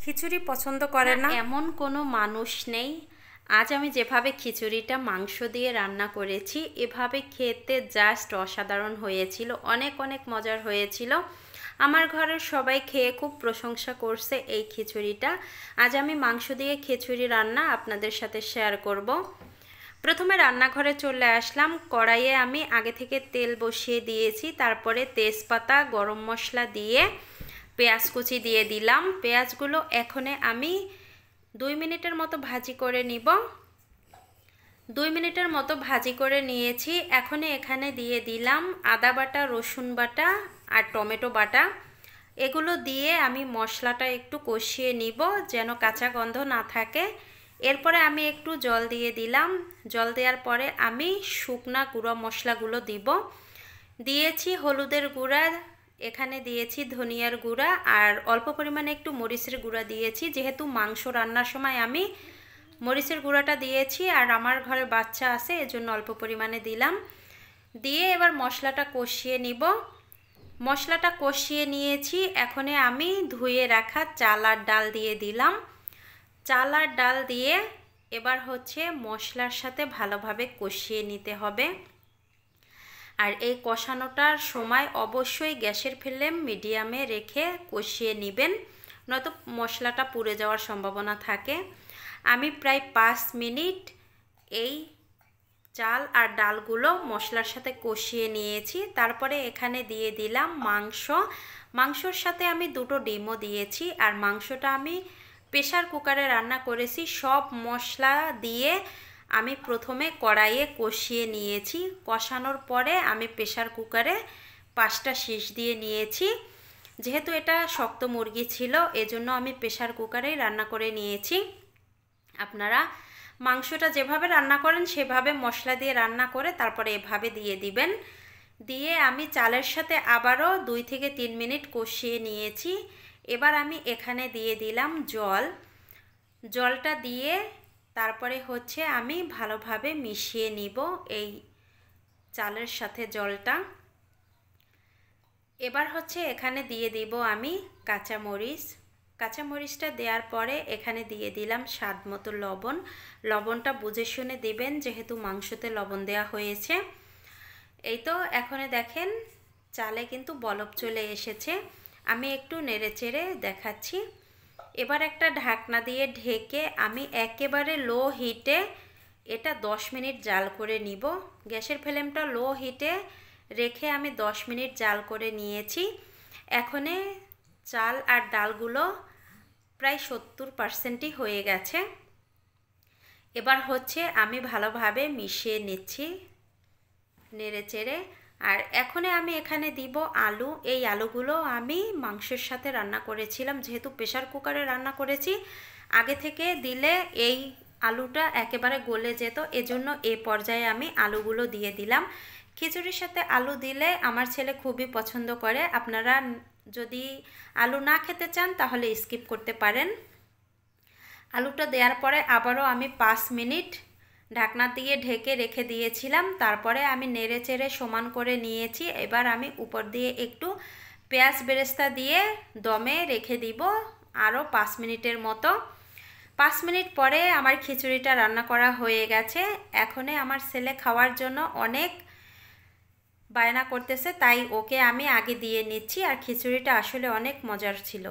খিচুড়ি পছন্দ করে না এমন কোনো মানুষ নেই। আজ আমি যেভাবে খিচুড়িটা মাংস দিয়ে রান্না করেছি, এভাবে খেতে জাস্ট অসাধারণ হয়েছিল, অনেক অনেক মজার হয়েছিল। আমার ঘরের সবাই খেয়ে খুব প্রশংসা করছে এই খিচুড়িটা। আজ আমি মাংস দিয়ে খিচুড়ি রান্না আপনাদের সাথে শেয়ার করব। প্রথমে রান্নাঘরে চলে আসলাম। কড়াইয়ে আমি আগে থেকে তেল বসিয়ে দিয়েছি, তারপরে তেজপাতা, গরম মশলা দিয়ে পেঁয়াজ কুচি দিয়ে দিলাম। পেঁয়াজগুলো এখনে আমি 2 মিনিটের মতো ভাজি করে নিব। 2 মিনিটের মতো ভাজি করে নিয়েছি। এখন এখানে দিয়ে দিলাম আদা বাটা, রসুন বাটা আর টমেটো বাটা। এগুলো দিয়ে আমি মশলাটা একটু কষিয়ে নিব যেন কাঁচা গন্ধ না থাকে। এরপরে আমি একটু জল দিয়ে দিলাম। জল দেওয়ার পরে আমি শুকনা গুঁড়ো মশলাগুলো দিব। দিয়েছি হলুদের গুঁড়া, এখানে দিয়েছি ধনিয়ার গুঁড়া আর অল্প পরিমাণে একটু মরিচের গুঁড়া দিয়েছি, যেহেতু মাংস রান্নার সময় আমি মরিচের গুঁড়াটা দিয়েছি আর আমার ঘরে বাচ্চা আছে এজন্য অল্প পরিমাণে দিলাম। দিয়ে এবার মশলাটা কষিয়ে নিব। মশলাটা কষিয়ে নিয়েছি। এখন আমি ধুয়ে রাখা চাল আর ডাল দিয়ে দিলাম। চাল আর ডাল দিয়ে এবার মশলার সাথে ভালোভাবে কষিয়ে নিতে হবে। আর এই কষানোটার সময় অবশ্যই গ্যাসের ফ্লেম মিডিয়ামে রেখে কষিয়ে নেবেন, নয়তো মশলাটা পুড়ে যাওয়ার সম্ভাবনা থাকে। আমি প্রায় 5 মিনিট এই চাল আর ডালগুলো মশলার সাথে কষিয়ে নিয়েছি। তারপরে এখানে দিয়ে দিলাম মাংস। মাংসর সাথে আমি 2টো ডিমও দিয়েছি। আর মাংসটা আমি প্রেসার কুকারে রান্না করেছি। সব মশলা দিয়ে আমি প্রথমে কড়াইয়ে কষিয়ে নিয়েছি। কষানোর পরে আমি প্রেসার কুকারে 5টা সিটি দিয়ে নিয়েছি। যেহেতু এটা শক্ত মুরগি ছিল এজন্য আমি প্রেসার কুকারেই রান্না করে নিয়েছি। আপনারা মাংসটা যেভাবে রান্না করেন সেভাবে মশলা দিয়ে রান্না করে তারপরে এভাবে দিয়ে দিবেন। দিয়ে আমি চালের সাথে আবারও 2 থেকে 3 মিনিট কষিয়ে নিয়েছি। এবার আমি এখানে দিয়ে দিলাম জল। জলটা দিয়ে তারপরে আমি ভালোভাবে মিশিয়ে নিব এই চালের সাথে জলটা। এবার এখানে দিয়ে দিব আমি কাঁচামরিচ। কাঁচামরিচটা দেওয়ার পরে এখানে দিয়ে দিলাম স্বাদ মতো লবণ। লবণটা বুঝে শুনে দিবেন যেহেতু মাংসতে লবণ দেওয়া হয়েছে। এই তো এখন দেখেন চালে কিন্তু বলক চলে এসেছে। আমি একটু নেড়েচেড়ে দেখাচ্ছি। এবার একটা ঢাকনা দিয়ে ঢেকে আমি একেবারে লো হিটে এটা 10 মিনিট জাল করে নিব। গ্যাসের ফ্লেমটা লো হিটে রেখে আমি 10 মিনিট জাল করে নিয়েছি। এখন চাল আর ডালগুলো প্রায় 70%ই হয়ে গেছে। এবার আমি ভালোভাবে মিশিয়ে নিচ্ছি নেড়েচেড়ে। আর এখন আমি এখানে দিব আলু। এই আলুগুলো আমি মাংসের সাথে রান্না করেছিলাম, যেহেতু প্রেসার কুকারে রান্না করেছি আগে থেকে দিলে এই আলুটা একেবারে গলে যেত, এজন্য এই পর্যায়ে আমি আলুগুলো দিয়ে দিলাম। খিচুড়ির সাথে আলু দিলে আমার ছেলে খুবই পছন্দ করে। আপনারা যদি আলু না খেতে চান তাহলে স্কিপ করতে পারেন। আলুটা দেওয়ার পরে আবারও আমি 5 মিনিট ঢাকনা দিয়ে ঢেকে রেখে দিয়েছিলাম। তারপরে আমি নেড়েচেড়ে সমান করে নিয়েছি। এবার আমি উপর দিয়ে একটু পেঁয়াজ বেরেস্তা দিয়ে দমে রেখে দিব আরও 5 মিনিটের মতো। 5 মিনিট পরে আমার খিচুড়িটা রান্না করা হয়ে গেছে। এখন আমার ছেলে খাওয়ার জন্য অনেক বায়না করতেছে, তাই ওকে আমি আগে দিয়ে নিচ্ছি। আর খিচুড়িটা আসলে অনেক মজার ছিল।